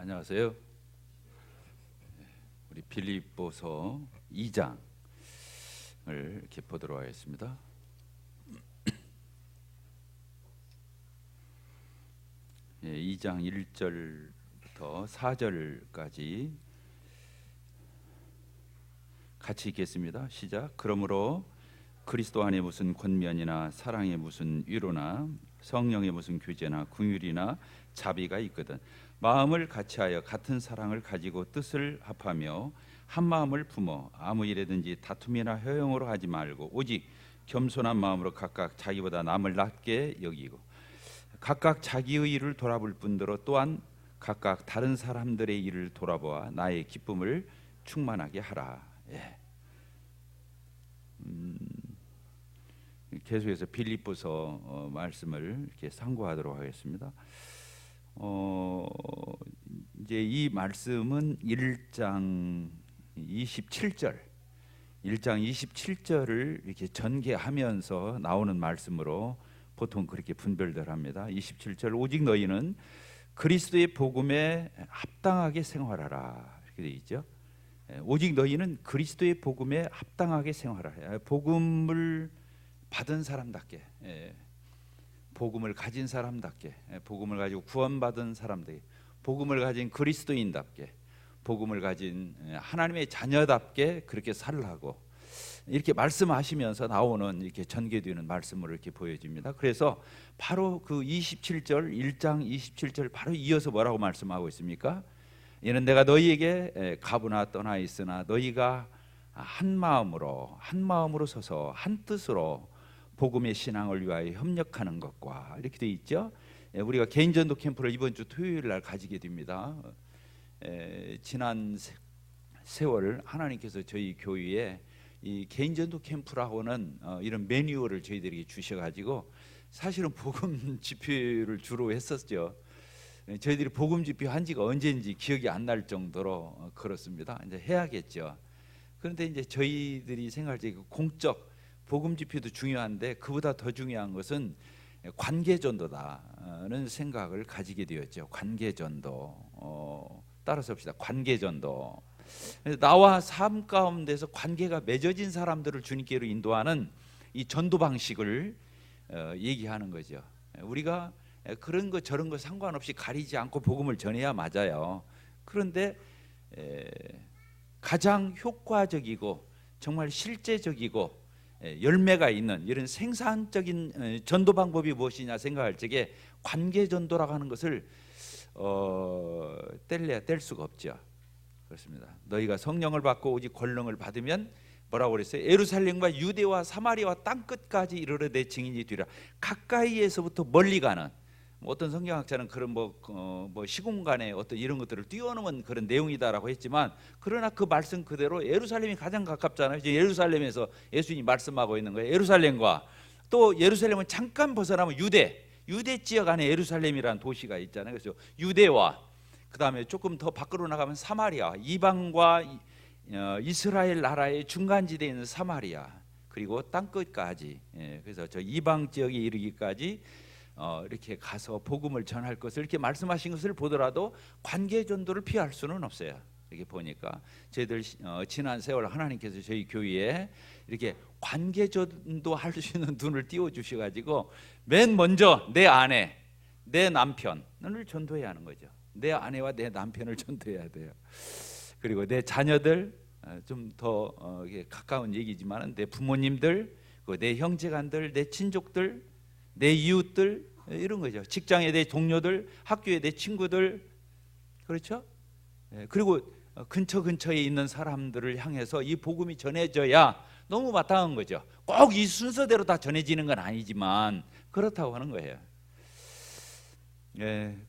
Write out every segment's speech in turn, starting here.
안녕하세요. 우리 빌립보서 2장을 이렇게 보도록 하겠습니다. 예, 2장 1절부터 4절까지 같이 읽겠습니다. 시작. 그러므로 그리스도 안에 무슨 권면이나 사랑에 무슨 위로나 성령의 무슨 교제나 긍휼이나 자비가 있거든 마음을 같이하여 같은 사랑을 가지고 뜻을 합하며 한 마음을 품어 아무 일에든지 다툼이나 허용으로 하지 말고 오직 겸손한 마음으로 각각 자기보다 남을 낮게 여기고 각각 자기의 일을 돌아볼 뿐더러 또한 각각 다른 사람들의 일을 돌아보아 나의 기쁨을 충만하게 하라. 예. 계속해서 빌립보서 말씀을 이렇게 상고하도록 하겠습니다. 이제 이 말씀은 1장 27절을 이렇게 전개하면서 나오는 말씀으로 보통 그렇게 분별들 합니다. 27절 오직 너희는 그리스도의 복음에 합당하게 생활하라 이렇게 되어 있죠. 오직 너희는 그리스도의 복음에 합당하게 생활하라. 복음을 받은 사람답게, 복음을 가진 사람답게, 복음을 가지고 구원받은 사람들, 복음을 가진 그리스도인답게, 복음을 가진 하나님의 자녀답게 그렇게 살라고 이렇게 말씀하시면서 나오는 이렇게 전개되는 말씀을 이렇게 보여줍니다. 그래서 바로 그 27절 1장 27절 바로 이어서 뭐라고 말씀하고 있습니까? 이는 내가 너희에게 가부나 떠나 있으나 너희가 한 마음으로 서서 한 뜻으로 복음의 신앙을 위하여 협력하는 것과 이렇게 돼 있죠. 우리가 개인전도 캠프를 이번 주 토요일 날 가지게 됩니다. 지난 세월 하나님께서 저희 교회에 이 개인전도 캠프라고는 이런 매뉴얼을 저희들에게 주셔가지고 사실은 복음 집회를 주로 했었죠. 저희들이 복음 집회 한 지가 언제인지 기억이 안 날 정도로 그렇습니다. 이제 해야겠죠. 그런데 이제 저희들이 생각할 때 공적 복음 집회도 중요한데 그보다 더 중요한 것은 관계전도다는 생각을 가지게 되었죠. 관계전도. 따라서 봅시다. 관계전도. 나와 삶 가운데서 관계가 맺어진 사람들을 주님께로 인도하는 이 전도 방식을 얘기하는 거죠. 우리가 그런 거 저런 거 상관없이 가리지 않고 복음을 전해야 맞아요. 그런데 가장 효과적이고 정말 실제적이고 열매가 있는 이런 생산적인 전도 방법이 무엇이냐 생각할 적에 관계 전도라고 하는 것을 뗄 수가 없죠. 그렇습니다. 너희가 성령을 받고 오직 권능을 받으면 뭐라고 그랬어요? 예루살렘과 유대와 사마리아와 땅 끝까지 이르러 내 증인이 되리라. 가까이에서부터 멀리 가는 어떤 성경학자는 그런 뭐 시공간의 어떤 이런 것들을 뛰어넘은 그런 내용이다라고 했지만 그러나 그 말씀 그대로 예루살렘이 가장 가깝잖아요. 이제 예루살렘에서 예수님이 말씀하고 있는 거예요. 예루살렘과 또 예루살렘은 잠깐 벗어나면 유대 지역 안에 예루살렘이라는 도시가 있잖아요. 그래서 유대와 그 다음에 조금 더 밖으로 나가면 사마리아, 이방과 이스라엘 나라의 중간지대에 있는 사마리아 그리고 땅끝까지 그래서 저 이방 지역에 이르기까지 이렇게 가서 복음을 전할 것을 이렇게 말씀하신 것을 보더라도 관계 전도를 피할 수는 없어요. 이렇게 보니까 저희들 지난 세월 하나님께서 저희 교회에 이렇게 관계 전도 할 수 있는 눈을 띄워 주셔가지고 맨 먼저 내 아내, 내 남편을 전도해야 하는 거죠. 내 아내와 내 남편을 전도해야 돼요. 그리고 내 자녀들 좀 더 가까운 얘기지만 내 부모님들, 내 형제간들, 내 친족들, 내 이웃들 이런 거죠. 직장에 내 동료들, 학교에 내 친구들, 그렇죠? 그리고 근처에 있는 사람들을 향해서 이 복음이 전해져야 너무 마땅한 거죠. 꼭 이 순서대로 다 전해지는 건 아니지만 그렇다고 하는 거예요.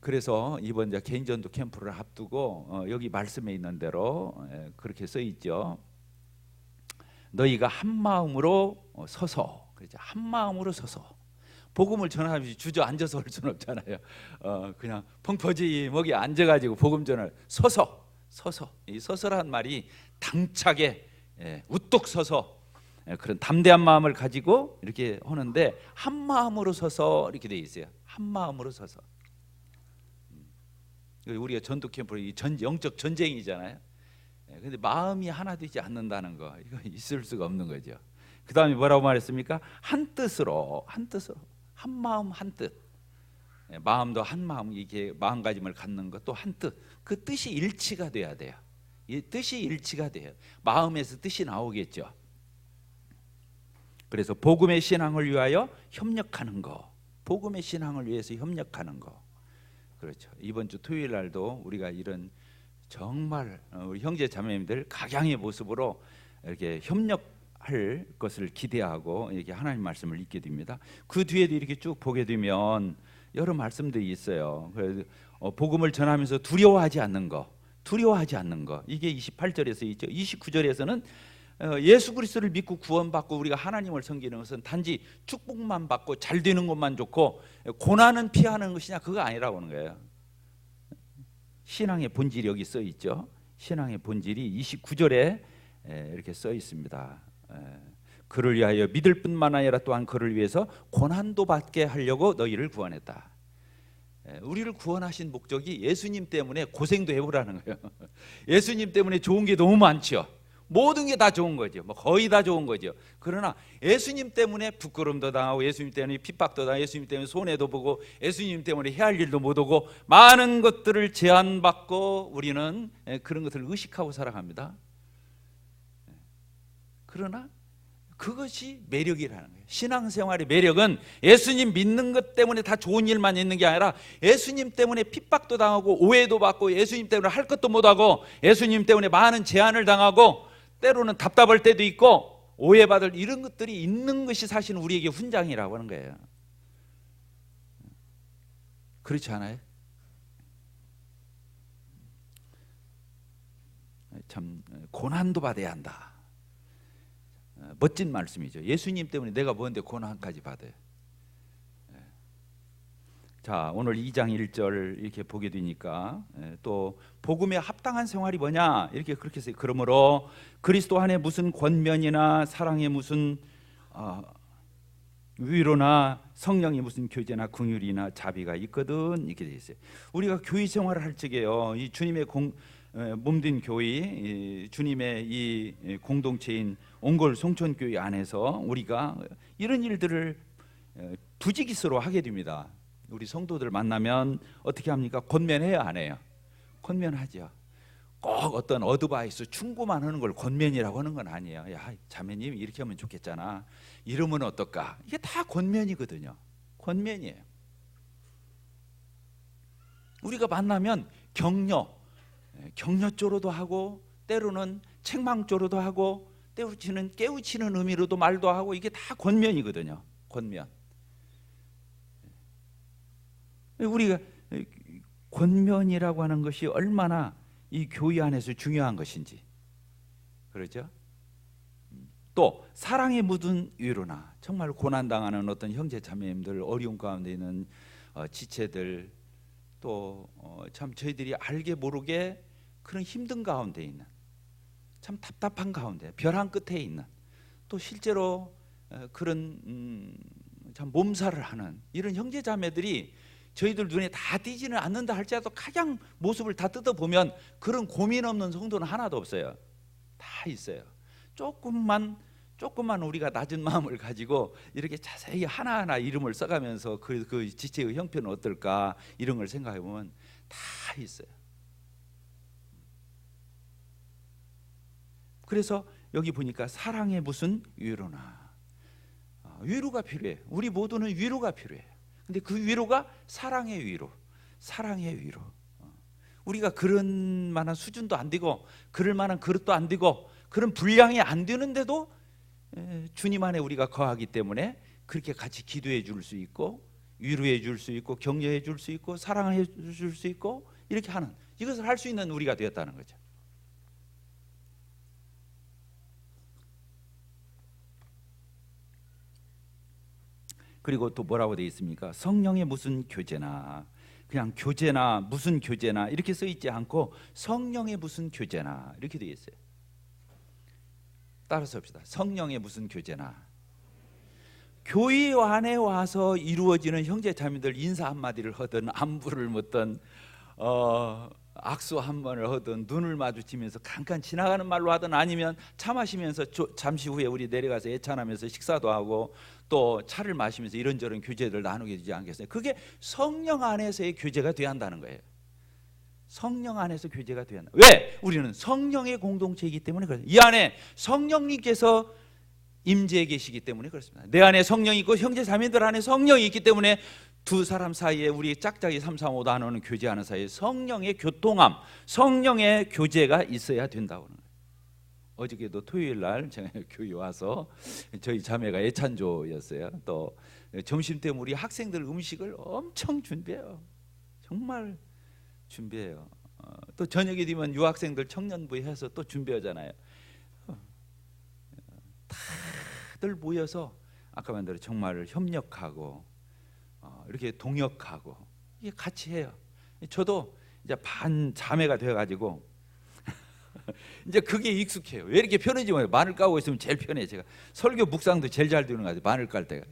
그래서 이번 이제 개인전도 캠프를 앞두고 여기 말씀에 있는 대로 그렇게 써 있죠. 너희가 한 마음으로 서서, 그렇죠? 한 마음으로 서서 복음을 전하면서 주저앉아서 할 수는 없잖아요. 그냥 펑퍼지 먹이 앉아가지고 복음 전할 서서 이 서서란 말이 당차게 우뚝 서서 그런 담대한 마음을 가지고 이렇게 하는데 한 마음으로 서서 이렇게 돼 있어요. 한 마음으로 서서 우리가 전도 캠프로 영적 전쟁이잖아요. 근데 마음이 하나 되지 않는다는 거, 이거 있을 수가 없는 거죠. 그 다음에 뭐라고 말했습니까? 한 뜻으로, 한 마음 한 뜻. 마음도 한 마음, 이게 마음가짐을 갖는 것도 한 뜻. 그 뜻이 일치가 돼야 돼요. 이 뜻이 일치가 돼요. 마음에서 뜻이 나오겠죠. 그래서 복음의 신앙을 위하여 협력하는 거, 복음의 신앙을 위해서 협력하는 거. 그렇죠. 이번 주 토요일 날도 우리가 이런 정말 우리 형제 자매님들 각양의 모습으로 이렇게 협력할 것을 기대하고 이렇게 하나님 말씀을 읽게 됩니다. 그 뒤에도 이렇게 쭉 보게 되면 여러 말씀들이 있어요. 그래서 복음을 전하면서 두려워하지 않는 거, 이게 28절에서 있죠. 29절에서는 예수 그리스도를 믿고 구원받고 우리가 하나님을 섬기는 것은 단지 축복만 받고 잘 되는 것만 좋고 고난은 피하는 것이냐, 그거 아니라고 하는 거예요. 신앙의 본질이 여기 써 있죠. 신앙의 본질이 29절에 이렇게 써 있습니다. 그를 위하여 믿을 뿐만 아니라 또한 그를 위해서 고난도 받게 하려고 너희를 구원했다. 우리를 구원하신 목적이 예수님 때문에 고생도 해보라는 거예요. 예수님 때문에 좋은 게 너무 많죠. 모든 게 다 좋은 거죠. 거의 다 좋은 거죠. 그러나 예수님 때문에 부끄럼도 당하고, 예수님 때문에 핍박도 당하고, 예수님 때문에 손해도 보고, 예수님 때문에 해야 할 일도 못 오고, 많은 것들을 제한받고 우리는 그런 것들을 의식하고 살아갑니다. 그러나 그것이 매력이라는 거예요. 신앙생활의 매력은 예수님 믿는 것 때문에 다 좋은 일만 있는 게 아니라 예수님 때문에 핍박도 당하고 오해도 받고, 예수님 때문에 할 것도 못하고, 예수님 때문에 많은 제한을 당하고, 때로는 답답할 때도 있고 오해받을 이런 것들이 있는 것이 사실은 우리에게 훈장이라고 하는 거예요. 그렇지 않아요? 참 고난도 받아야 한다. 멋진 말씀이죠. 예수님 때문에 내가 뭔데 고난까지 받아요. 자, 오늘 2장 1절 이렇게 보게 되니까 또 복음에 합당한 생활이 뭐냐 이렇게 그렇게 해서, 그러므로 그리스도 안에 무슨 권면이나 사랑에 무슨 위로나 성령이 무슨 교제나 긍휼이나 자비가 있거든, 이렇게 돼 있어요. 우리가 교회 생활을 할 적에요, 이 주님의 몸된 교회, 주님의 이 공동체인 옹골 송천교회 안에서 우리가 이런 일들을 부지기수로 하게 됩니다. 우리 성도들 만나면 어떻게 합니까? 권면해야 안 해요? 권면하죠. 꼭 어떤 어드바이스 충고만 하는 걸 권면이라고 하는 건 아니에요. 야, 자매님 이렇게 하면 좋겠잖아, 이러면 어떨까? 이게 다 권면이거든요. 권면이에요. 우리가 만나면 격려조로도 하고, 때로는 책망조로도 하고, 때로는 깨우치는 의미로도 말도 하고, 이게 다 권면이거든요. 권면. 우리가 권면이라고 하는 것이 얼마나 이 교회 안에서 중요한 것인지, 그렇죠? 또 사랑에 묻은 위로나, 정말 고난당하는 어떤 형제 자매님들, 어려운 가운데 있는 지체들, 또 참 저희들이 알게 모르게 그런 힘든 가운데 있는, 참 답답한 가운데 벼랑 끝에 있는, 또 실제로 그런 참 몸살을 하는 이런 형제 자매들이 저희들 눈에 다 띄지는 않는다 할지라도 가장 모습을 다 뜯어보면 그런 고민 없는 성도는 하나도 없어요. 다 있어요. 조금만 우리가 낮은 마음을 가지고 이렇게 자세히 하나하나 이름을 써가면서 그 지체의 형편은 어떨까, 이런 걸 생각해 보면 다 있어요. 그래서 여기 보니까 사랑에 무슨 위로나, 위로가 필요해. 우리 모두는 위로가 필요해. 근데 그 위로가 사랑의 위로, 사랑의 위로. 우리가 그런 만한 수준도 안 되고, 그럴 만한 그릇도 안 되고, 그런 분량이 안 되는데도 주님 안에 우리가 거하기 때문에 그렇게 같이 기도해 줄 수 있고, 위로해 줄 수 있고, 격려해 줄 수 있고, 사랑해 줄 수 있고, 이렇게 하는, 이것을 할 수 있는 우리가 되었다는 거죠. 그리고 또 뭐라고 되어 있습니까? 성령의 무슨 교제나, 그냥 교제나 무슨 교제나 이렇게 써 있지 않고 성령의 무슨 교제나 이렇게 되어 있어요. 따라서 합시다. 성령의 무슨 교제나. 교회 안에 와서 이루어지는 형제 자매들 인사 한마디를 하든 안부를 묻든 악수 한 번을 하든 눈을 마주치면서 잠깐 지나가는 말로 하든 아니면 차 마시면서 잠시 후에 우리 내려가서 예찬하면서 식사도 하고 또 차를 마시면서 이런저런 교제를 나누게 되지 않겠어요? 그게 성령 안에서의 교제가 돼야 한다는 거예요. 성령 안에서 교제가 돼야 한다. 왜? 우리는 성령의 공동체이기 때문에 그렇습니다. 이 안에 성령님께서 임재해 계시기 때문에 그렇습니다. 내 안에 성령이 있고 형제 자매들 안에 성령이 있기 때문에 두 사람 사이에 우리 짝짝이 3, 4, 5 나누는 교제하는 사이에 성령의 교통함, 성령의 교제가 있어야 된다고 하는 거예요. 어저께도 토요일 날 제가 교회 와서 저희 자매가 예찬조였어요. 또 점심때 우리 학생들 음식을 엄청 준비해요. 정말 준비해요. 또 저녁이 되면 유학생들 청년부에 해서 또 준비하잖아요. 다들 모여서 아까 말한 대로 정말 협력하고 이렇게 동역하고 이게 같이 해요. 저도 이제 반 자매가 되어가지고 이제 그게 익숙해요. 왜 이렇게 편해지 몰라요. 마늘 까고 있으면 제일 편해. 제가 설교 묵상도 제일 잘 되는 것 같아요. 마늘 깔 때가.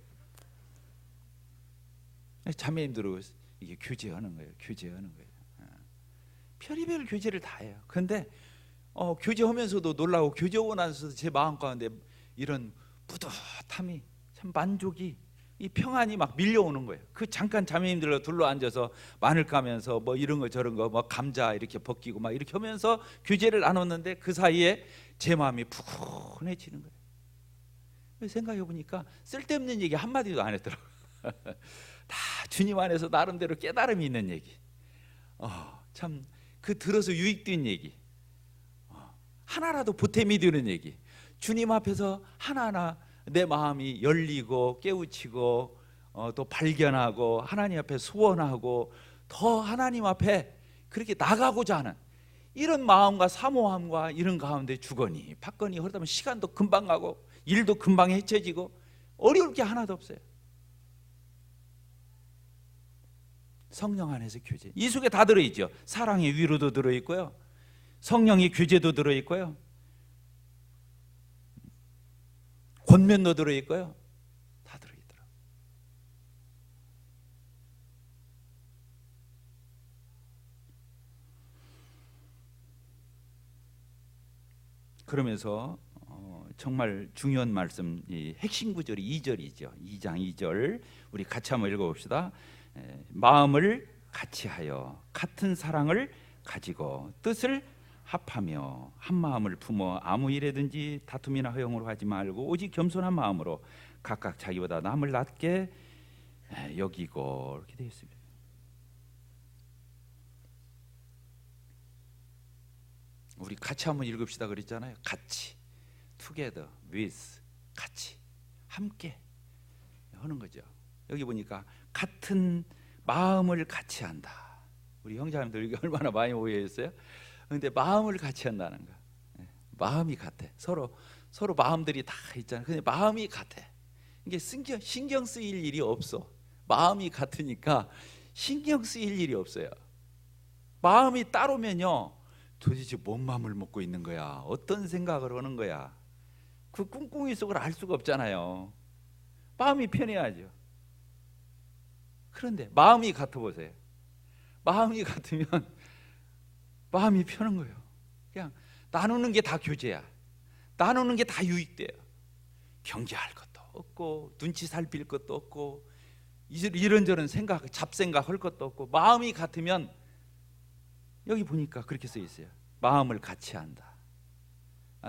자매님들로 이게 교제하는 거예요. 교제하는 거예요. 별의별 교제를 다 해요. 그런데 교제하면서도 놀라고 교제하고 나서도 제 마음 가운데 이런 뿌듯함이 참 만족이 이 평안이 막 밀려오는 거예요. 그 잠깐 자매님들로 둘러 앉아서 마늘 까면서 뭐 이런 거 저런 거 뭐 감자 이렇게 벗기고 막 이렇게 하면서 교제를 나눴는데 그 사이에 제 마음이 푸근해지는 거예요. 생각해 보니까 쓸데없는 얘기 한 마디도 안 했더라고요. 다 주님 안에서 나름대로 깨달음이 있는 얘기. 참 그 들어서 유익된 얘기. 하나라도 보탬이 되는 얘기. 주님 앞에서 하나하나 내 마음이 열리고 깨우치고 또 발견하고 하나님 앞에 소원하고 더 하나님 앞에 그렇게 나가고자 하는 이런 마음과 사모함과 이런 가운데 주거니 받거니 그러다 보면 시간도 금방 가고 일도 금방 해쳐지고 어려울 게 하나도 없어요. 성령 안에서 교제. 이 속에 다 들어있죠. 사랑의 위로도 들어있고요. 성령의 교제도 들어있고요. 권면도 들어있고요. 다 들어있더라고요. 그러면서 정말 중요한 말씀, 이 핵심 구절이 2절이죠. 2장 2절 우리 같이 한번 읽어봅시다. 마음을 같이하여 같은 사랑을 가지고 뜻을 합하며 한 마음을 품어 아무 일에든지 다툼이나 허용으로 하지 말고 오직 겸손한 마음으로 각각 자기보다 남을 낮게 여기고 이렇게 되어 있습니다. 우리 같이 한번 읽읍시다 그랬잖아요. 같이, together, with, 같이, 함께 하는 거죠. 여기 보니까 같은 마음을 같이 한다. 우리 형제님들 이게 얼마나 많이 오해했어요? 그런데 마음을 같이 한다는 거. 마음이 같아. 서로 마음들이 다 있잖아요. 근데 마음이 같아. 이게 신경 쓰일 일이 없어. 마음이 같으니까 신경 쓰일 일이 없어요. 마음이 따로면요, 도대체 뭔 마음을 먹고 있는 거야? 어떤 생각을 하는 거야? 그 꿍꿍이 속을 알 수가 없잖아요. 마음이 편해야죠. 그런데 마음이 같아 보세요. 마음이 같으면 마음이 편한 거예요. 그냥 나누는 게 다 교제야. 나누는 게 다 유익돼요. 경계할 것도 없고 눈치 살필 것도 없고 이런저런 생각, 잡생각 할 것도 없고 마음이 같으면 여기 보니까 그렇게 써 있어요. 마음을 같이 한다.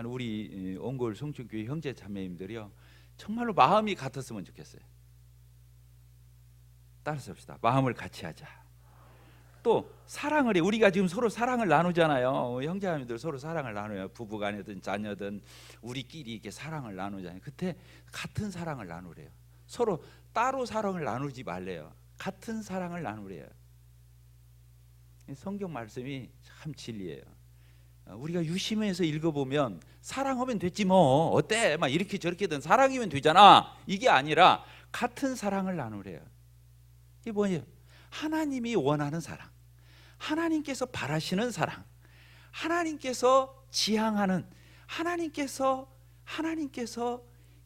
우리 온골 성춘교회 형제 자매님들이요, 정말로 마음이 같았으면 좋겠어요. 따라서 합시다. 마음을 같이 하자. 또 사랑을 해. 우리가 지금 서로 사랑을 나누잖아요. 형제자매들 서로 사랑을 나눠요. 부부간이든 자녀든 우리끼리 이렇게 사랑을 나누잖아요. 그때 같은 사랑을 나누래요. 서로 따로 사랑을 나누지 말래요. 같은 사랑을 나누래요. 성경 말씀이 참 진리예요. 우리가 유심해서 읽어보면 사랑하면 됐지 뭐 어때? 막 이렇게 저렇게든 사랑이면 되잖아. 이게 아니라 같은 사랑을 나누래요. 이게 뭐예요? 하나님이 원하는 사랑, 하나님께서 바라시는 사랑, 하나님께서 지향하는, 하나님께서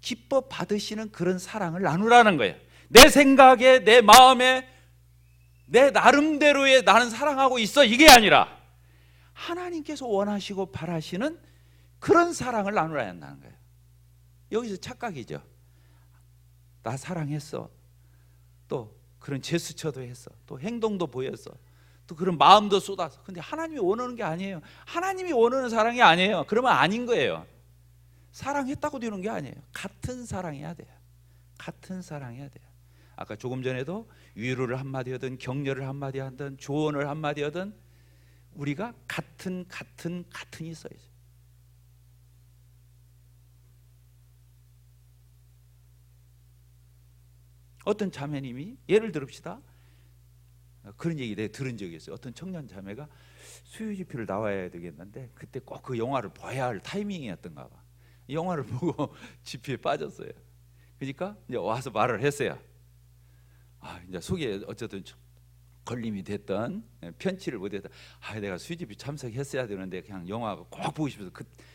기뻐 받으시는 그런 사랑을 나누라는 거예요. 내 생각에, 내 마음에 내 나름대로의 나는 사랑하고 있어, 이게 아니라 하나님께서 원하시고 바라시는 그런 사랑을 나누어야 한다는 거예요. 여기서 착각이죠. 나 사랑했어, 또 그런 제스처도 했어, 또 행동도 보였어, 또 그런 마음도 쏟았어. 근데 하나님이 원하는 게 아니에요. 하나님이 원하는 사랑이 아니에요. 그러면 아닌 거예요. 사랑했다고 되는 게 아니에요. 같은 사랑해야 돼요. 같은 사랑해야 돼요. 아까 조금 전에도 위로를 한마디 하든 격려를 한마디 하든 조언을 한마디 하든 우리가 같은이 있어야죠. 어떤 자매님이 예를 들읍시다. 그런 얘기 내가 들은 적이 있어요. 어떤 청년 자매가 수요지표를 나와야 되겠는데 그때 꼭 그 영화를 봐야 할 타이밍이었던가 봐. 영화를 보고 지표에 빠졌어요. 그러니까 이제 와서 말을 했어요. 이제 속에 어쨌든 걸림이 됐던, 편치를 못했던, 내가 수요지표 참석했어야 되는데 그냥 영화 꼭 보고 싶어서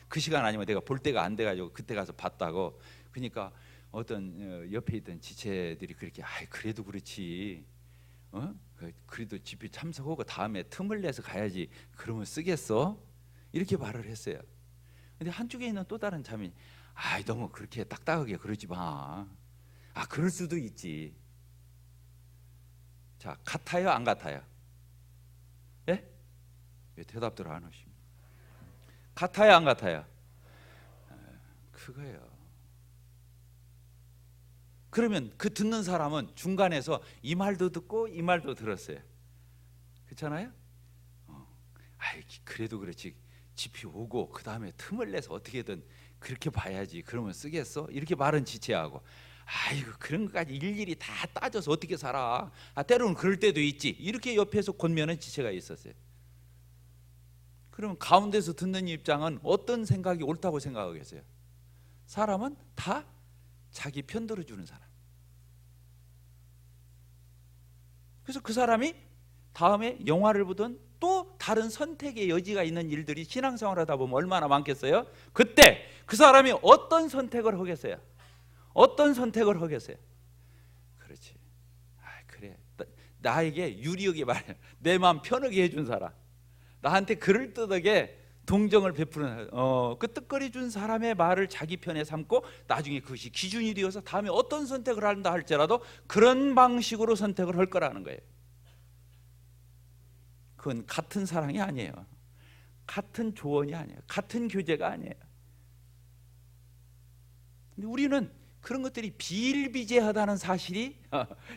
그 시간 아니면 내가 볼 때가 안 돼가지고 그때 가서 봤다고. 그러니까 어떤 옆에 있던 지체들이 그렇게 그래도 그렇지, 그래도 집회 참석하고 다음에 틈을 내서 가야지, 그러면 쓰겠어? 이렇게 말을 했어요. 근데 한쪽에 있는 또 다른 자매는 너무 그렇게 딱딱하게 그러지 마. 그럴 수도 있지. 자, 같아요, 안 같아요? 예? 왜 대답들 안 하십니까? 같아요, 안 같아요? 그거예요. 그러면 그 듣는 사람은 중간에서 이 말도 듣고 이 말도 들었어요. 그렇잖아요? 그래도 그렇지, 집이 오고 그 다음에 틈을 내서 어떻게든 그렇게 봐야지, 그러면 쓰겠어? 이렇게 말은 지체하고, 그런 것까지 일일이 다 따져서 어떻게 살아? 때로는 그럴 때도 있지, 이렇게 옆에서 권면은 지체가 있었어요. 그러면 가운데서 듣는 입장은 어떤 생각이 옳다고 생각하겠어요? 사람은 다 자기 편 들어주는 사람. 그래서 그 사람이 다음에 영화를 보든 또 다른 선택의 여지가 있는 일들이 신앙생활을 하다 보면 얼마나 많겠어요? 그때 그 사람이 어떤 선택을 하겠어요? 어떤 선택을 하겠어요? 그렇지. 그래. 나에게 유리하게 말해, 내 마음 편하게 해준 사람, 나한테 그럴듯하게 동정을 베푸는, 그 뜻거리 준 사람의 말을 자기 편에 삼고 나중에 그것이 기준이 되어서 다음에 어떤 선택을 한다 할지라도 그런 방식으로 선택을 할 거라는 거예요. 그건 같은 사랑이 아니에요. 같은 조언이 아니에요. 같은 교제가 아니에요. 근데 우리는 그런 것들이 비일비재하다는 사실이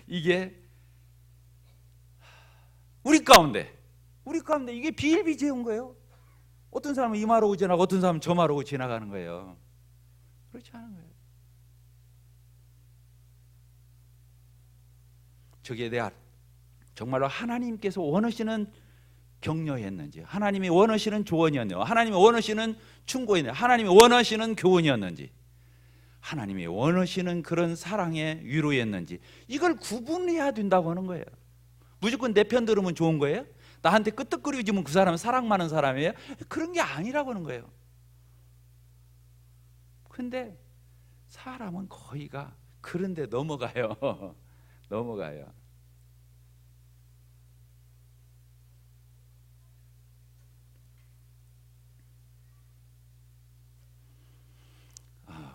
이게 우리 가운데 이게 비일비재한 거예요. 어떤 사람은 이 말하고 지나가고 어떤 사람은 저 말하고 지나가는 거예요. 그렇지 않은 거예요. 저기에 대한 정말로 하나님께서 원하시는 격려였는지, 하나님이 원하시는 조언이었는지, 하나님이 원하시는 충고였는지, 하나님이 원하시는 교훈이었는지, 하나님이 원하시는 그런 사랑의 위로였는지, 이걸 구분해야 된다고 하는 거예요. 무조건 내 편 들으면 좋은 거예요? 나한테 끄떡거리지면 그 사람은 사랑 많은 사람이에요? 그런 게 아니라고 하는 거예요. 근데 사람은 거의가 그런데 넘어가요. 넘어가요.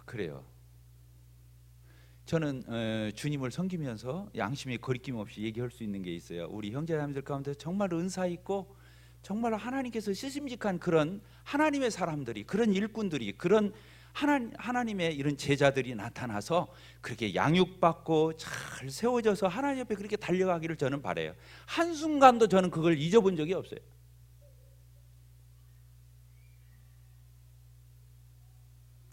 그래요. 저는 주님을 섬기면서 양심에 거리낌 없이 얘기할 수 있는 게 있어요. 우리 형제자매들 가운데 정말 은사 있고 정말 하나님께서 시심직한 그런 하나님의 사람들이, 그런 일꾼들이, 그런 하나님의 이런 제자들이 나타나서 그렇게 양육받고 잘 세워져서 하나님 옆에 그렇게 달려가기를 저는 바라요. 한순간도 저는 그걸 잊어본 적이 없어요.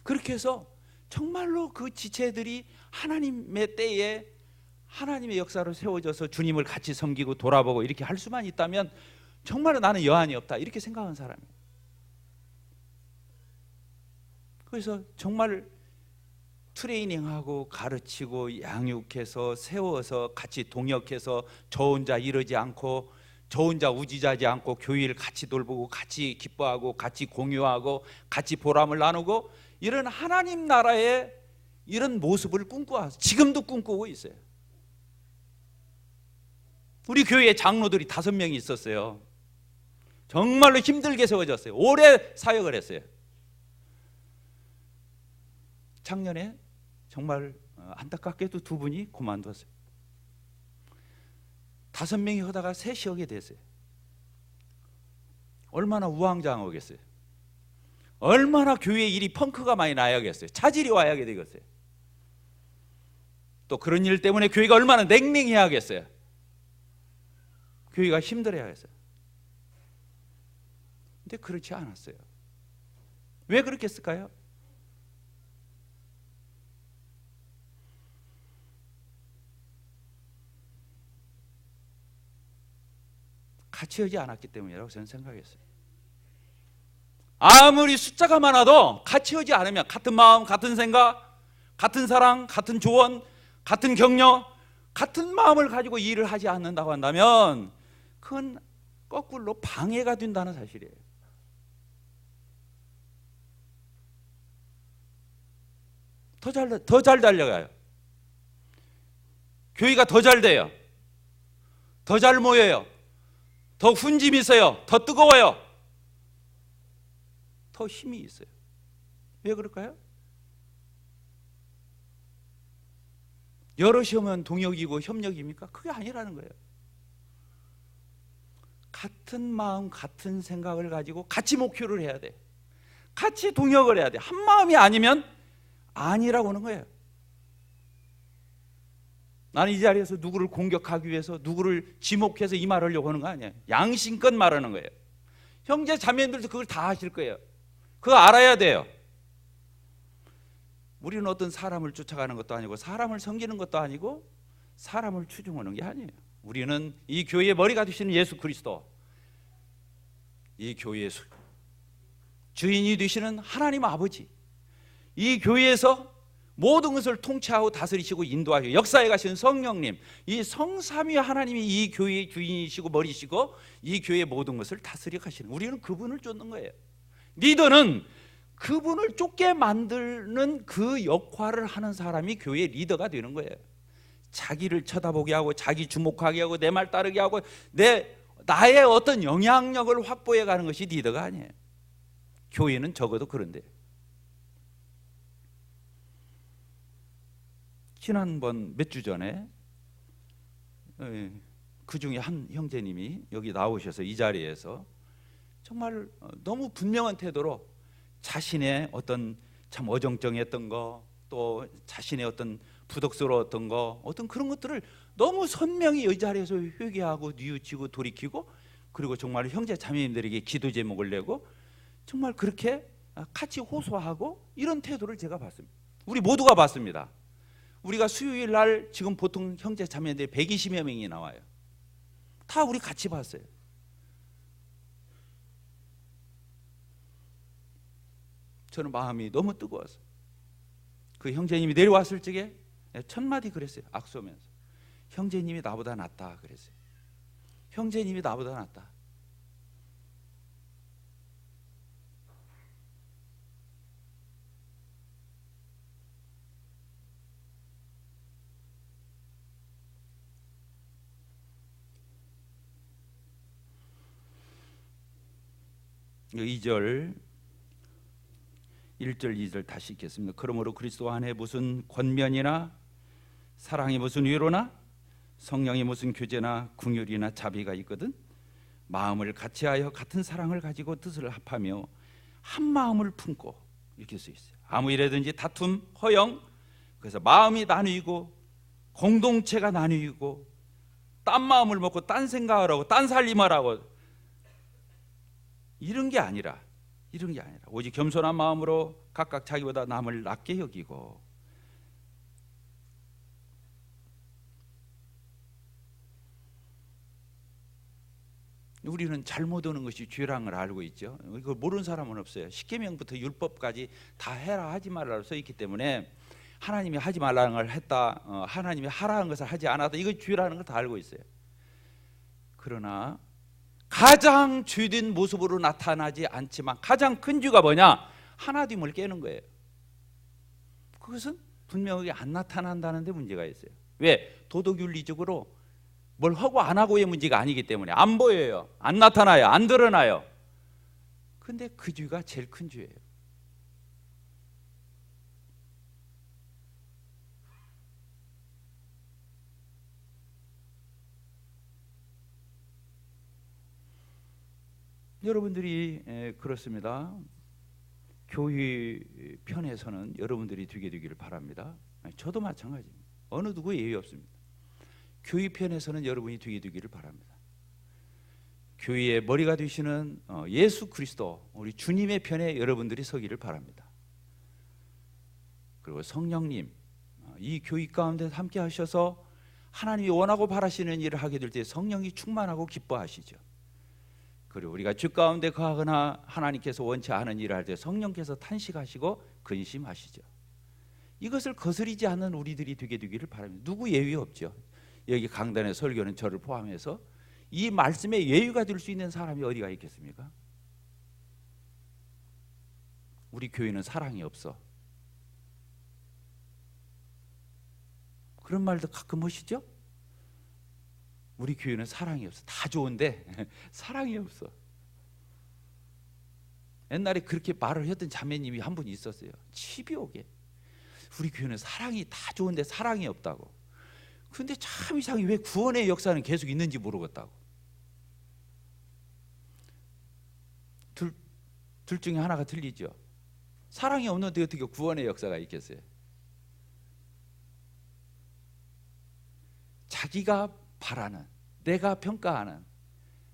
그렇게 해서 정말로 그 지체들이 하나님의 때에 하나님의 역사로 세워져서 주님을 같이 섬기고 돌아보고 이렇게 할 수만 있다면 정말로 나는 여한이 없다, 이렇게 생각하는 사람이에요. 그래서 정말 트레이닝하고 가르치고 양육해서 세워서 같이 동역해서 저 혼자 이러지 않고 저 혼자 우지자지 않고 교회를 같이 돌보고 같이 기뻐하고 같이 공유하고 같이 보람을 나누고 이런 하나님 나라의 이런 모습을 꿈꿔서 지금도 꿈꾸고 있어요. 우리 교회에 장로들이 5명이 있었어요. 정말로 힘들게 세워졌어요. 오래 사역을 했어요. 작년에 정말 안타깝게도 2분이 그만뒀어요. 5명이 하다가 셋이 하게 됐어요. 얼마나 우왕좌왕하겠어요. 얼마나 교회에 일이 펑크가 많이 나야겠어요. 차질이 와야 되겠어요. 또 그런 일 때문에 교회가 얼마나 냉랭해야겠어요. 교회가 힘들어야겠어요. 근데 그렇지 않았어요. 왜 그렇게 했을까요? 같이 하지 않았기 때문이라고 저는 생각했어요. 아무리 숫자가 많아도 같이 하지 않으면, 같은 마음, 같은 생각, 같은 사랑, 같은 조언, 같은 격려, 같은 마음을 가지고 일을 하지 않는다고 한다면 그건 거꾸로 방해가 된다는 사실이에요. 더 잘 달려가요. 교회가 더 잘 돼요. 더 잘 모여요. 더 훈집이 있어요. 더 뜨거워요. 더 힘이 있어요. 왜 그럴까요? 여럿이 오면 동역이고 협력입니까? 그게 아니라는 거예요. 같은 마음, 같은 생각을 가지고 같이 목표를 해야 돼. 같이 동역을 해야 돼. 한 마음이 아니면 아니라고 하는 거예요. 나는 이 자리에서 누구를 공격하기 위해서, 누구를 지목해서 이 말을 하려고 하는 거 아니에요. 양심껏 말하는 거예요. 형제 자매들도 그걸 다 하실 거예요. 그거 알아야 돼요. 우리는 어떤 사람을 쫓아가는 것도 아니고, 사람을 섬기는 것도 아니고, 사람을 추종하는 게 아니에요. 우리는 이 교회의 머리가 되시는 예수 그리스도, 이 교회의 주인이 되시는 하나님 아버지, 이 교회에서 모든 것을 통치하고 다스리시고 인도하시고 역사에 가시는 성령님, 이 성삼위 하나님이 이 교회의 주인이시고 머리시고 이 교회의 모든 것을 다스려 가시는, 우리는 그분을 쫓는 거예요. 리더는 그분을 쫓게 만드는 그 역할을 하는 사람이 교회의 리더가 되는 거예요. 자기를 쳐다보게 하고, 자기 주목하게 하고, 내 말 따르게 하고, 나의 어떤 영향력을 확보해 가는 것이 리더가 아니에요. 교회는 적어도 그런데. 지난번 몇 주 전에 그 중에 한 형제님이 여기 나오셔서 이 자리에서 정말 너무 분명한 태도로 자신의 어떤 참 어정쩡했던 거, 또 자신의 어떤 부덕스러웠던 거, 어떤 그런 것들을 너무 선명히 이 자리에서 회개하고 뉘우치고 돌이키고, 그리고 정말 형제 자매님들에게 기도 제목을 내고 정말 그렇게 같이 호소하고, 이런 태도를 제가 봤습니다. 우리 모두가 봤습니다. 우리가 수요일 날 지금 보통 형제 자매들이 120여 명이 나와요. 다 우리 같이 봤어요. 저는 마음이 너무 뜨거웠어요. 그 형제님이 내려왔을 적에 첫 마디 그랬어요. 악수하면서 형제님이 나보다 낫다 그랬어요. 형제님이 나보다 낫다. 이 2절 1절 2절 다시 읽겠습니다. 그러므로 그리스도 안에 무슨 권면이나 사랑이 무슨 위로나 성령이 무슨 교제나 긍휼이나 자비가 있거든 마음을 같이하여 같은 사랑을 가지고 뜻을 합하며 한 마음을 품고, 이렇게 써 있어요. 아무 일에든지 다툼, 허영, 그래서 마음이 나뉘고 공동체가 나뉘고 딴 마음을 먹고 딴 생각을 하고 딴 살림을 하고, 이런 게 아니라 오직 겸손한 마음으로 각각 자기보다 남을 낮게 여기고, 우리는 잘못 하는 것이 죄라는 걸 알고 있죠. 이걸 모르는 사람은 없어요. 십계명부터 율법까지 다 해라 하지 말라고 써 있기 때문에, 하나님이 하지 말라는 걸 했다, 하나님이 하라는 것을 하지 않았다, 이거 죄라는 걸 다 알고 있어요. 그러나 가장 죄된 모습으로 나타나지 않지만 가장 큰 죄가 뭐냐? 하나됨을 깨는 거예요. 그것은 분명하게 안 나타난다는 데 문제가 있어요. 왜? 도덕윤리적으로 뭘 하고 안 하고의 문제가 아니기 때문에 안 보여요. 안 나타나요. 안 드러나요. 근데 그 죄가 제일 큰 죄예요. 여러분들이 그렇습니다. 교회 편에서는 여러분들이 되게 되기를 바랍니다. 저도 마찬가지입니다. 어느 누구 예외 없습니다. 교회 편에서는 여러분이 되게 되기를 바랍니다. 교회의 머리가 되시는 예수 그리스도 우리 주님의 편에 여러분들이 서기를 바랍니다. 그리고 성령님 이 교회 가운데 함께 하셔서 하나님이 원하고 바라시는 일을 하게 될 때 성령이 충만하고 기뻐하시죠. 그리고 우리가 주 가운데 거하거나 하나님께서 원치 않은 일을 할 때 성령께서 탄식하시고 근심하시죠. 이것을 거스리지 않는 우리들이 되게 되기를 바랍니다. 누구 예외 없죠. 여기 강단의 설교는 저를 포함해서 이 말씀에 예외가 될 수 있는 사람이 어디가 있겠습니까? 우리 교회는 사랑이 없어. 그런 말도 가끔 하시죠? 우리 교회는 사랑이 없어. 다 좋은데 사랑이 없어. 옛날에 그렇게 말을 했던 자매님이 한 분 있었어요. 치비오게 우리 교회는 사랑이 다 좋은데 사랑이 없다고. 근데 참 이상해. 왜 구원의 역사는 계속 있는지 모르겠다고. 둘 중에 하나가 틀리죠. 사랑이 없는데 어떻게 구원의 역사가 있겠어요? 자기가 바라는, 내가 평가하는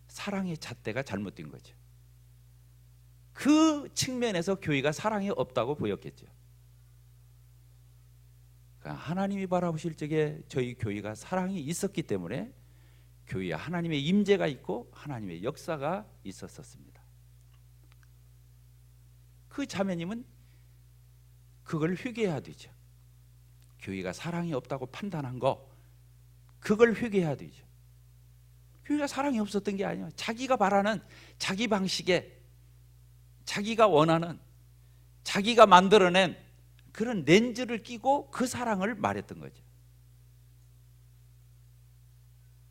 사랑의 잣대가 잘못된 거죠. 그 측면에서 교회가 사랑이 없다고 보였겠죠. 그러니까 하나님이 바라보실 적에 저희 교회가 사랑이 있었기 때문에 교회에 하나님의 임재가 있고 하나님의 역사가 있었습니다. 그 자매님은 그걸 회개해야 되죠. 교회가 사랑이 없다고 판단한 거 그걸 회개해야 되죠. 교회가 사랑이 없었던 게 아니에요. 자기가 바라는 자기 방식에 자기가 원하는 자기가 만들어낸 그런 렌즈를 끼고 그 사랑을 말했던 거죠.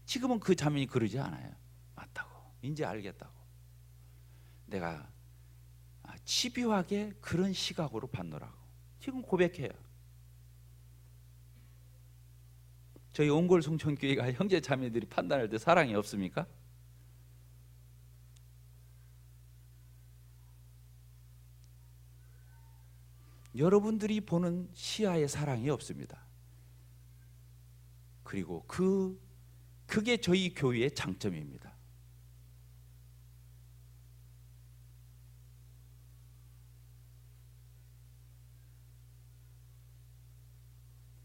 지금은 그 자매이 그러지 않아요. 맞다고 이제 알겠다고. 내가 집요하게 그런 시각으로 봤노라고 지금 고백해요. 저희 옹골 송천교회가 형제 자매들이 판단할 때 사랑이 없습니까? 여러분들이 보는 시야에 사랑이 없습니다. 그리고 그게 저희 교회의 장점입니다.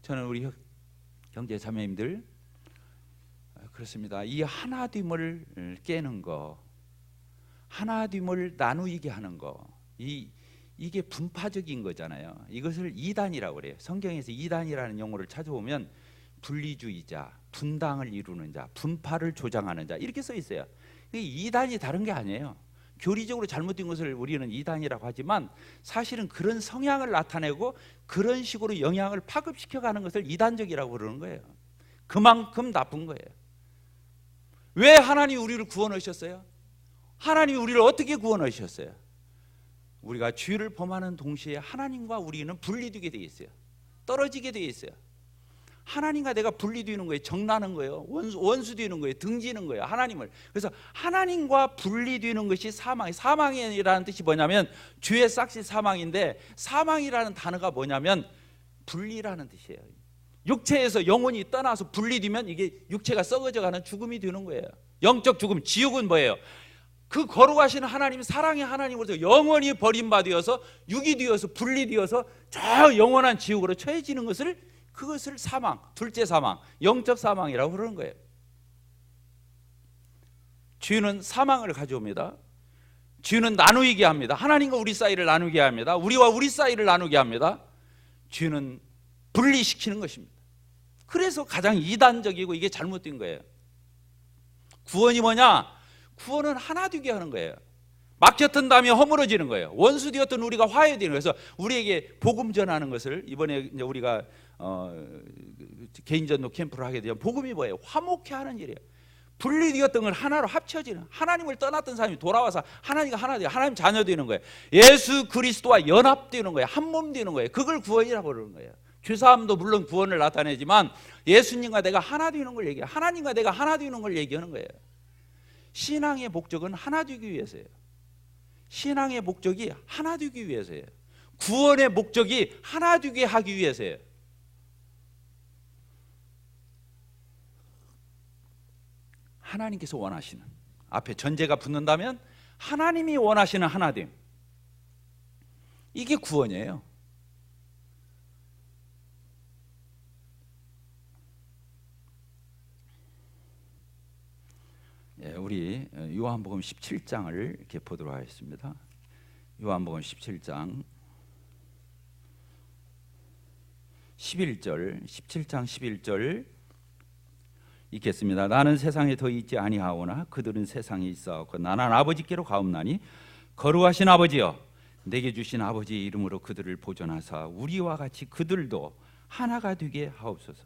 저는 우리 형제 자매님들 그렇습니다. 이 하나됨을 깨는 거, 하나됨을 나누게 하는 거, 이게 분파적인 거잖아요. 이것을 이단이라고 그래요. 성경에서 이단이라는 용어를 찾아보면 분리주의자, 분당을 이루는 자, 분파를 조장하는 자 이렇게 써 있어요. 이단이 다른 게 아니에요. 교리적으로 잘못된 것을 우리는 이단이라고 하지만 사실은 그런 성향을 나타내고 그런 식으로 영향을 파급시켜가는 것을 이단적이라고 그러는 거예요. 그만큼 나쁜 거예요. 왜 하나님이 우리를 구원하셨어요? 하나님이 우리를 어떻게 구원하셨어요? 우리가 죄를 범하는 동시에 하나님과 우리는 분리되게 되어 있어요. 떨어지게 되어 있어요. 하나님과 내가 분리되는 거예요. 정나는 거예요. 원수되는 거예요. 등지는 거예요. 하나님을. 그래서 하나님과 분리되는 것이 사망이라는 뜻이 뭐냐면 죄의 싹시 사망인데 사망이라는 단어가 뭐냐면 분리라는 뜻이에요. 육체에서 영혼이 떠나서 분리되면 이게 육체가 썩어져가는 죽음이 되는 거예요. 영적 죽음. 지옥은 뭐예요? 그 거룩하신 하나님, 사랑의 하나님으로서 영원히 버림받아서 육이 되어서 분리되어서 저 영원한 지옥으로 처해지는 것을 그것을 사망, 둘째 사망, 영적 사망이라고 그러는 거예요. 죄는 사망을 가져옵니다. 죄는 나누게 합니다. 하나님과 우리 사이를 나누게 합니다. 우리와 우리 사이를 나누게 합니다. 죄는 분리시키는 것입니다. 그래서 가장 이단적이고 이게 잘못된 거예요. 구원이 뭐냐? 구원은 하나 되게 하는 거예요. 막혔던 다음에 허물어지는 거예요. 원수 되었던 우리가 화해되는 거예요. 그래서 우리에게 복음 전하는 것을 이번에 이제 우리가 개인 전도 캠프를 하게 되면 복음이 뭐예요? 화목해 하는 일이에요. 분리되었던 걸 하나로 합쳐지는, 하나님을 떠났던 사람이 돌아와서 하나님과 하나 되고 하나님 자녀 되는 거예요. 예수 그리스도와 연합되는 거예요. 한 몸 되는 거예요. 그걸 구원이라고 그러는 거예요. 죄사함도 물론 구원을 나타내지만 예수님과 내가 하나 되는 걸 얘기해요. 하나님과 내가 하나 되는 걸 얘기하는 거예요. 신앙의 목적은 하나 되기 위해서예요. 신앙의 목적이 하나 되기 위해서예요. 구원의 목적이 하나 되게 하기 위해서예요. 하나님께서 원하시는, 앞에 전제가 붙는다면 하나님이 원하시는 하나됨, 이게 구원이에요. 우리 요한복음 17장을 이렇게 보도록 하겠습니다. 요한복음 17장 11절, 17장 11절 읽겠습니다. 나는 세상에 더 있지 아니하오나 그들은 세상에 있사옵고 나는 아버지께로 가옵나니 거룩하신 아버지여, 내게 주신 아버지의 이름으로 그들을 보존하사 우리와 같이 그들도 하나가 되게 하옵소서.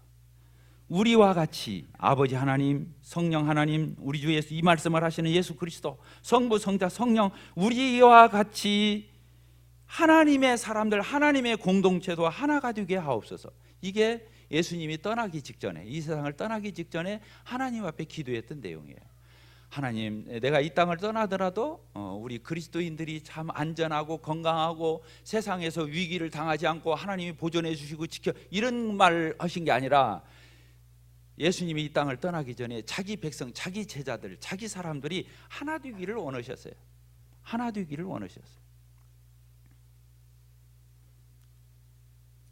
우리와 같이 아버지 하나님, 성령 하나님, 우리 주 예수, 이 말씀을 하시는 예수 그리스도, 성부, 성자, 성령, 우리와 같이 하나님의 사람들, 하나님의 공동체도 하나가 되게 하옵소서. 이게 예수님이 떠나기 직전에, 이 세상을 떠나기 직전에 하나님 앞에 기도했던 내용이에요. 하나님, 내가 이 땅을 떠나더라도 우리 그리스도인들이 참 안전하고 건강하고 세상에서 위기를 당하지 않고 하나님이 보존해 주시고 지켜, 이런 말 하신 게 아니라 예수님이 이 땅을 떠나기 전에 자기 백성, 자기 제자들, 자기 사람들이 하나 되기를 원하셨어요. 하나 되기를 원하셨어요.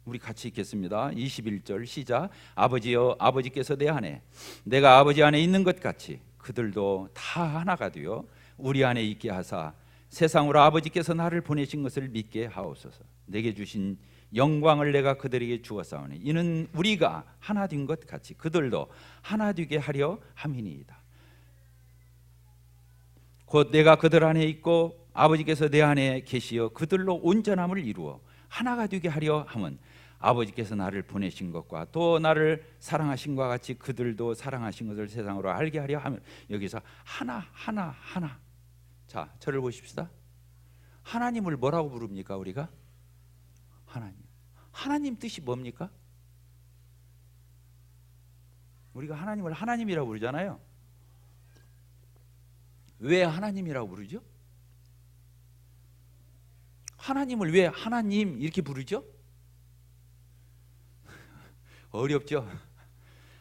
우리 같이 읽겠습니다. 21절 시작. 아버지여, 아버지께서 내 안에, 내가 아버지 안에 있는 것 같이 그들도 다 하나가 되어 우리 안에 있게 하사 세상으로 아버지께서 나를 보내신 것을 믿게 하옵소서. 내게 주신 영광을 내가 그들에게 주었사오니 이는 우리가 하나 된 것 같이 그들도 하나 되게 하려 함이니이다. 곧 내가 그들 안에 있고 아버지께서 내 안에 계시어 그들로 온전함을 이루어 하나가 되게 하려 함은 아버지께서 나를 보내신 것과 또 나를 사랑하신 것과 같이 그들도 사랑하신 것을 세상으로 알게 하려 하면, 여기서 하나 하나 하나. 자, 저를 보십시다. 하나님을 뭐라고 부릅니까? 우리가 하나님. 하나님 뜻이 뭡니까? 우리가 하나님을 하나님이라고 부르잖아요. 왜 하나님이라고 부르죠? 하나님을 왜 하나님 이렇게 부르죠? 어렵죠?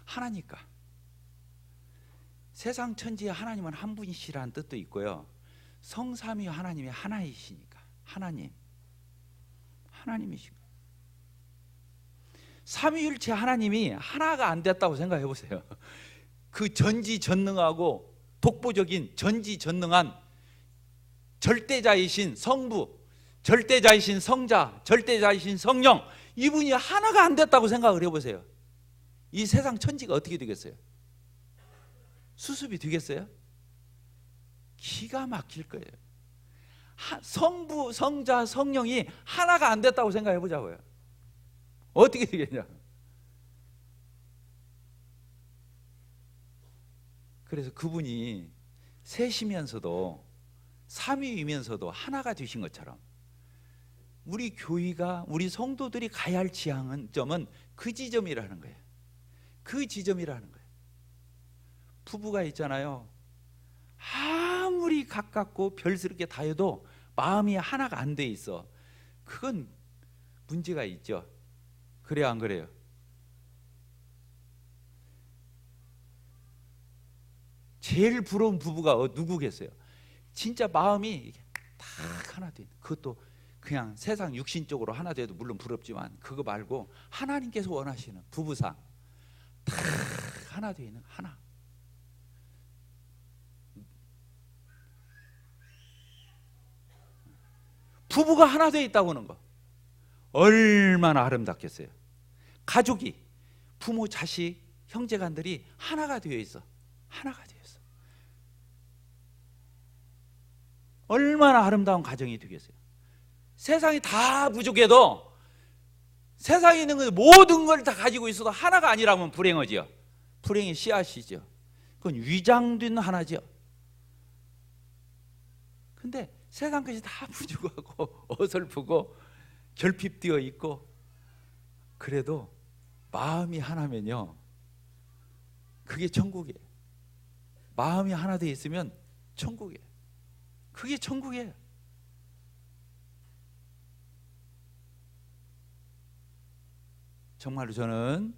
하나니까. 세상 천지에 하나님은 한 분이시라는 뜻도 있고요, 성삼위 하나님이 하나이시니까 하나님, 하나님이시고, 삼위일체 하나님이 하나가 안 됐다고 생각해 보세요. 그 전지전능하고 독보적인 전지전능한 절대자이신 성부, 절대자이신 성자, 절대자이신 성령, 이분이 하나가 안 됐다고 생각을 해보세요. 이 세상 천지가 어떻게 되겠어요? 수습이 되겠어요? 기가 막힐 거예요. 성부, 성자, 성령이 하나가 안 됐다고 생각해 보자고요. 어떻게 되겠냐? 그래서 그분이 셋이면서도 삼위이면서도 하나가 되신 것처럼 우리 교회가, 우리 성도들이 가야 할 지향점은 그 지점이라는 거예요. 그 지점이라는 거예요. 부부가 있잖아요. 아무리 가깝고 별스럽게 다 해도 마음이 하나가 안 돼 있어. 그건 문제가 있죠. 그래요, 안 그래요? 제일 부러운 부부가 누구겠어요? 진짜 마음이 딱 하나 돼. 그것도 그냥 세상 육신적으로 하나 돼도 물론 부럽지만 그거 말고 하나님께서 원하시는 부부상 다 하나 돼 있는 하나. 부부가 하나 돼 있다고 하는 거 얼마나 아름답겠어요. 가족이, 부모, 자식, 형제간들이 하나가 되어 있어. 하나가 되어 있어. 얼마나 아름다운 가정이 되겠어요. 세상이 다 부족해도 세상에 있는 것 모든 걸 다 가지고 있어도 하나가 아니라면 불행하지요. 불행의 씨앗이죠. 그건 위장된 하나죠. 근데 세상 것이 다 부족하고 어설프고 결핍되어 있고, 그래도 마음이 하나면요, 그게 천국이에요. 마음이 하나 되어 있으면 천국이에요. 그게 천국이에요. 정말로 저는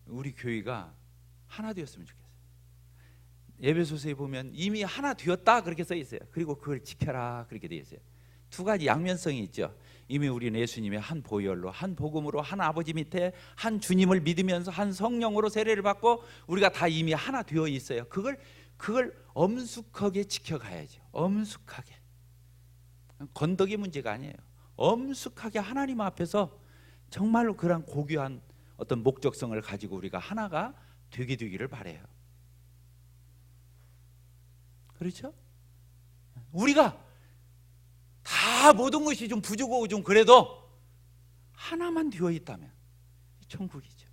우리 교회가 하나 되었으면 좋겠어요. 에베소서에 보면 이미 하나 되었다 그렇게 써 있어요. 그리고 그걸 지켜라 그렇게 되어 있어요. 두 가지 양면성이 있죠. 이미 우리는 예수님의 한 보혈로, 한 복음으로, 한 아버지 밑에 한 주님을 믿으면서 한 성령으로 세례를 받고 우리가 다 이미 하나 되어 있어요. 그걸 엄숙하게 지켜가야죠. 엄숙하게. 건덕의 문제가 아니에요. 엄숙하게 하나님 앞에서 정말로 그런 고귀한 어떤 목적성을 가지고 우리가 하나가 되게 되기를 바라요. 그렇죠? 우리가 다 모든 것이 좀 부족하고 좀 그래도 하나만 되어 있다면 천국이죠.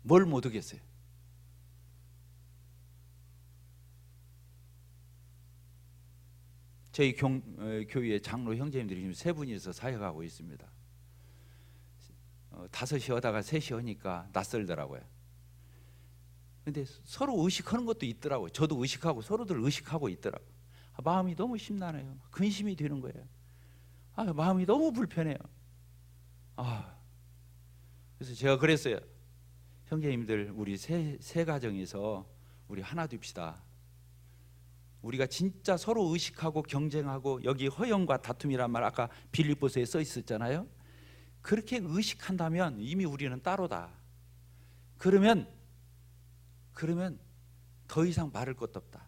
뭘 못 하겠어요? 저희 교회 장로 형제님들이 지금 세 분이서 사역하고 있습니다. 5시 하다가 3시 하니까 낯설더라고요. 근데 서로 의식하는 것도 있더라고요. 저도 의식하고 서로들 의식하고 있더라고요. 마음이 너무 심란해요. 근심이 되는 거예요. 마음이 너무 불편해요. 그래서 제가 그랬어요. 형제님들, 우리 세 가정에서 우리 하나 됩시다. 우리가 진짜 서로 의식하고 경쟁하고, 여기 허영과 다툼이란 말 아까 빌립보서에 써 있었잖아요. 그렇게 의식한다면 이미 우리는 따로다. 그러면 더 이상 말할 것도 없다.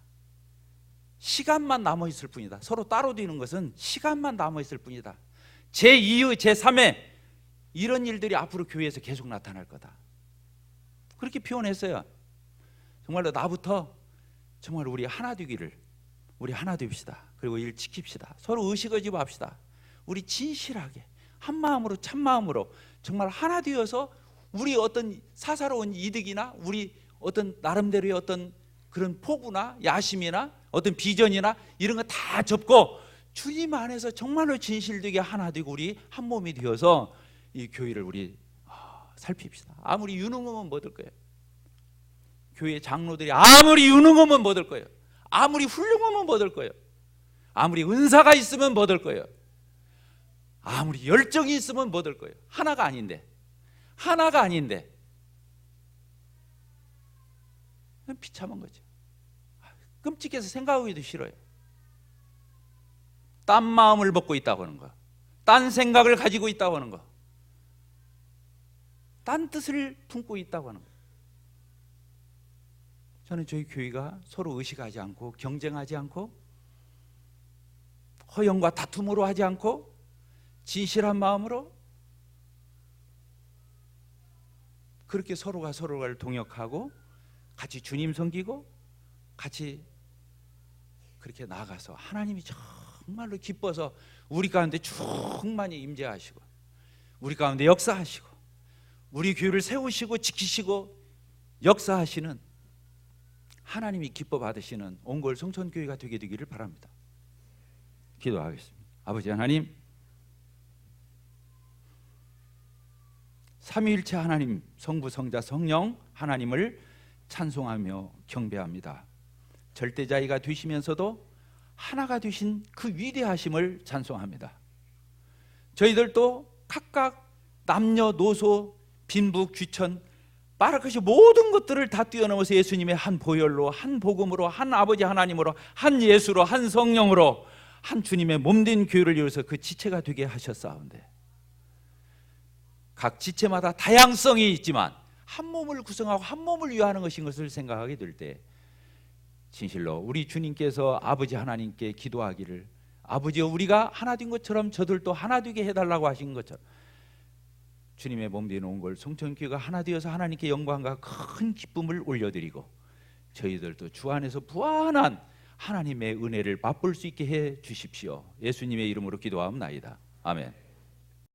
시간만 남아있을 뿐이다. 서로 따로 되는 것은 시간만 남아있을 뿐이다. 제2의 제3의 이런 일들이 앞으로 교회에서 계속 나타날 거다. 그렇게 표현했어요. 정말로 나부터 정말 우리 하나 되기를, 우리 하나 됩시다. 그리고 일 지킵시다. 서로 의식하지 맙시다. 우리 진실하게 한 마음으로 참 마음으로 정말 하나 되어서 우리 어떤 사사로운 이득이나 우리 어떤 나름대로의 어떤 그런 포부나 야심이나 어떤 비전이나 이런 거 다 접고 주님 안에서 정말로 진실되게 하나 되고 우리 한 몸이 되어서 이 교회를 우리 살핍시다. 아무리 유능하면 못 될 거예요. 교회 장로들이 아무리 유능하면 못 될 거예요. 아무리 훌륭하면 못 될 거예요. 아무리 은사가 있으면 못 될 거예요. 아무리 열정이 있으면 못 될 거예요. 하나가 아닌데 비참한 거죠. 끔찍해서 생각하기도 싫어요. 딴 마음을 먹고 있다고 하는 거, 딴 생각을 가지고 있다고 하는 거, 딴 뜻을 품고 있다고 하는 거. 저는 저희 교회가 서로 의식하지 않고 경쟁하지 않고 허영과 다툼으로 하지 않고 진실한 마음으로 그렇게 서로가 서로를 동역하고 같이 주님 섬기고 같이 그렇게 나아가서 하나님이 정말로 기뻐서 우리 가운데 충만히 임재하시고 우리 가운데 역사하시고 우리 교회를 세우시고 지키시고 역사하시는 하나님이 기뻐 받으시는 온골 성천교회가 되게 되기를 바랍니다. 기도하겠습니다. 아버지 하나님, 삼위일체 하나님, 성부, 성자, 성령 하나님을 찬송하며 경배합니다. 절대자의가 되시면서도 하나가 되신 그 위대하심을 찬송합니다. 저희들도 각각 남녀노소, 빈부, 귀천, 말할 것이 모든 것들을 다 뛰어넘어서 예수님의 한 보혈로, 한 복음으로, 한 아버지 하나님으로, 한 예수로, 한 성령으로, 한 주님의 몸된 교회를 이루어서 그 지체가 되게 하셨사온데, 각 지체마다 다양성이 있지만 한 몸을 구성하고 한 몸을 위하는 것인 것을 생각하게 될 때 진실로 우리 주님께서 아버지 하나님께 기도하기를, 아버지여 우리가 하나 된 것처럼 저들도 하나 되게 해달라고 하신 것처럼 주님의 몸된 온골 성천교회가 하나 되어서 하나님께 영광과 큰 기쁨을 올려드리고 저희들도 주 안에서 부안한 하나님의 은혜를 맛볼 수 있게 해 주십시오. 예수님의 이름으로 기도하옵나이다. 아멘.